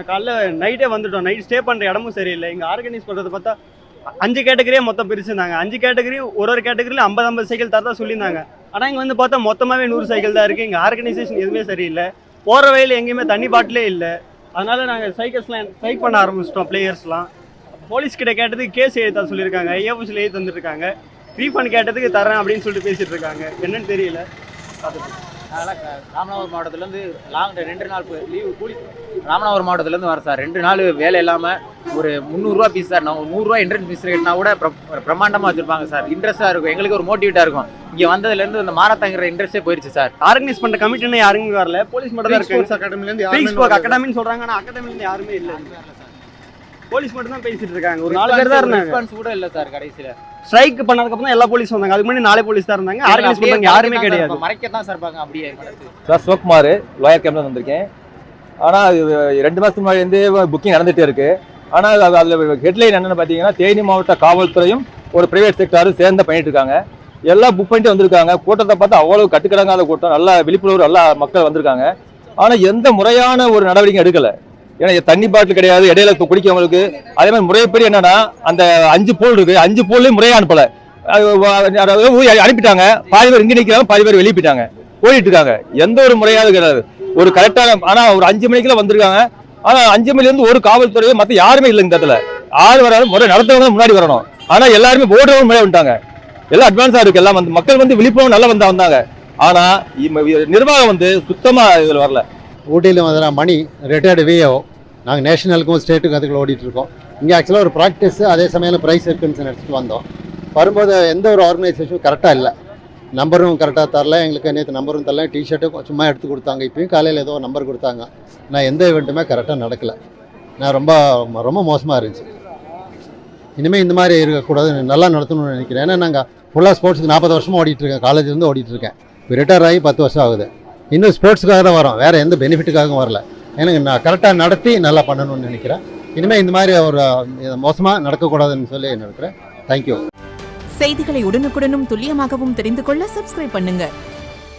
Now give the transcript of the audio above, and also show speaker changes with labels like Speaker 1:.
Speaker 1: காலைல நைட்டே வந்துட்டோம். நைட் ஸ்டே பண்ணுற இடமும் சரியில்லை. இங்கே ஆர்கனைஸ் பண்ணுறது பார்த்தா 5 கேட்டகரியே மொத்தம் பிரிச்சுருந்தாங்க. 5 கேட்டகரி ஒரு கேட்டகரியில் 50 சைக்கிள் தரதா சொல்லியிருந்தாங்க. ஆனால் இங்கே வந்து பார்த்தா மொத்தமாகவே 100 சைக்கிள் தான் இருக்குது. இங்கே ஆர்கனைசேஷன் எதுவுமே சரியில்லை. போகிற வழியில் எங்கேயுமே தண்ணி பாட்டிலே இல்லை. அதனால நாங்கள் சைக்கிள்ஸ்லாம் ஸ்ட்ரைக் பண்ண ஆரம்பிச்சிட்டோம். பிளேயர்ஸ்லாம் போலீஸ் கிட்ட கேட்டதுக்கு கேஸ் எழுதா சொல்லியிருக்காங்க. ஏஎஃப்சியில் எழுதி தந்துருக்காங்க. ரீஃபண்ட் கேட்டதுக்கு தரேன் அப்படின்னு சொல்லிட்டு பேசிட்டு இருக்காங்க. என்னன்னு தெரியல.
Speaker 2: அதனால் ராமநாதபுரம் மாவட்டத்துலேருந்து லாங் 2 நாள் லீவு கூலி ராமநாதபுரம் மாவட்டத்துலேருந்து வரேன் சார். 2 நாள் வேலை இல்லாமல் ஒரு 300 ஃபீஸ் சார். நான் ஒரு 100 என்ட்ரன்ஸ் ஃபீஸ் கட்டினா கூட பிரம்மாண்டமாக வச்சுருப்பாங்க சார். இன்ட்ரெஸ்ட்டாக இருக்கும், எங்களுக்கு ஒரு மோட்டிவேட்டாக இருக்கும். இங்கே வந்ததுலேருந்து இந்த மாரத்தாங்கிற இன்ட்ரெஸ்ட்டே போயிடுச்சு சார்.
Speaker 1: ஆர்கனைஸ் பண்ணுற கமிட்டின்னு யாருமே வரல. போலீஸ் மட்டும் தான் இருக்காங்க. அகாடமிலேருந்து அகாடமின்னு சொல்கிறாங்க. ஆனால் அகாடமிலேருந்து யாருமே இல்லை. போலீஸ் மட்டும் தான் பேசிட்டு இருக்காங்க. ஒரு 4 பேர் தான் இருந்தாங்க.
Speaker 2: ரெஸ்பான்ஸ் கூட இல்லை சார். கடைசியில்
Speaker 1: ஸ்ட்ரைக் பண்ணதுக்கு அப்புறம் எல்லா போலீஸ் வந்தாங்க. அதுக்கு முன்னாடி 4 போலீஸ் தான் இருந்தாங்க. ஆர்கனைஸ் பண்றவங்க யாருமே கிடையாது.
Speaker 2: மறைக்க தான் சார் பாங்க. அப்படியே
Speaker 3: சார் சிவகுமார் லோயர் கேம்ப்ல வந்திருக்கேன். ஆனால் 2 மாதத்துக்கு முன்னாடி வந்து புக்கிங் நடந்துகிட்டே இருக்கு. ஆனால் அதில் ஹெட்லைன் என்னென்னு பார்த்தீங்கன்னா, தேனி மாவட்ட காவல்துறையும் ஒரு பிரைவேட் செக்டாரும் சேர்ந்து பண்ணிட்டு இருக்காங்க. எல்லாம் புக் பண்ணிட்டு வந்திருக்காங்க. கூட்டத்தை பார்த்தா அவ்வளவு கட்டுக்கடங்காத கூட்டம், நல்லா விழிப்புணர்வு, நல்லா மக்கள் வந்திருக்காங்க. ஆனால் எந்த முறையான ஒரு நடவடிக்கை எடுக்கலை. ஏன்னா தண்ணி பாட்டில் கிடையாது, இடையில குடிக்கவங்களுக்கு. அதே மாதிரி முறைப்படி என்னன்னா, அந்த 5 போல் இருக்கு, 5 போல்லையும் முறையா அனுப்பல, அனுப்பிட்டாங்க. பாதி பேர் இங்கே நிற்கிறாங்க, பாதி பேர் வெளியே போயிட்டாங்க, போயிட்டு இருக்காங்க. எந்த ஒரு முறையாவது கிடையாது. ஒரு கரெக்டான, ஆனா ஒரு 5 மணிக்குள்ள வந்திருக்காங்க. ஆனா 5 மணிலேருந்து ஒரு காவல்துறையோ மற்ற யாருமே இல்லை. இந்த இடத்துல ஆறு வராது, முறை நடத்துறவங்க முன்னாடி வரணும். ஆனா எல்லாருமே ஓடுறவங்க முன்னாடி வந்துட்டாங்க. எல்லாம் அட்வான்ஸா இருக்கு. எல்லாம் வந்து மக்கள் வந்து விழிப்புணர்வு நல்லா வந்தாங்க. ஆனா நிர்வாகம் வந்து சுத்தமா இதுல வரல.
Speaker 4: ஊட்டியில் வந்து மணி ரிட்டையர்டு விஏஓ. நாங்கள் நேஷனலுக்கும் ஸ்டேட்டுக்கும் அதுக்குள்ள ஓடிட்டுருக்கோம். இங்கே ஆக்சுவலாக ஒரு ப்ராக்டிஸ், அதே சமயம் ப்ரைஸ் இருக்குன்னு நினச்சிட்டு வந்தோம். வரும்போது எந்த ஒரு ஆர்கனைசேஷனும் கரெக்டாக இல்லை. நம்பரும் கரெக்டாக தரல எங்களுக்கு. நேற்று நம்பரும் தரல, டிஷர்ட்டும் சும்மா எடுத்து கொடுத்தாங்க. இப்பயும் காலையில் ஏதோ நம்பர் கொடுத்தாங்க. நான் எந்த ஈவெண்ட்டுமே கரெக்டாக நடக்கலை. நான் ரொம்ப ரொம்ப மோசமாக இருந்துச்சு. இனிமேல் இந்த மாதிரி இருக்கக்கூடாது, நல்லா நடத்தணும்னு நினைக்கிறேன். ஏன்னா நாங்கள் ஃபுல்லாக ஸ்போர்ட்ஸுக்கு 40 வருஷமாக ஓடிட்டுருக்கேன். காலேஜ்லேருந்து ஓடிட்டுருக்கேன். இப்போ ரிட்டையர் ஆகி 10 வருஷம் ஆகுது. இன்னும் ஸ்போர்ட்ஸுக்காக தான் வரோம், வேறு எந்த பெனிஃபிட்டுக்காகவும் வரல. எனக்கு நான் கரெக்டாக நடத்தி நல்லா பண்ணணும்னு நினைக்கிறேன். இனிமேல் இந்த மாதிரி ஒரு மோசமாக நடக்கக்கூடாதுன்னு சொல்லி நினைக்கிறேன். தேங்க்யூ.
Speaker 5: செய்திகளை உடனுக்குடனும் துல்லியமாகவும் தெரிந்து கொள்ள சப்ஸ்கிரைப் பண்ணுங்க.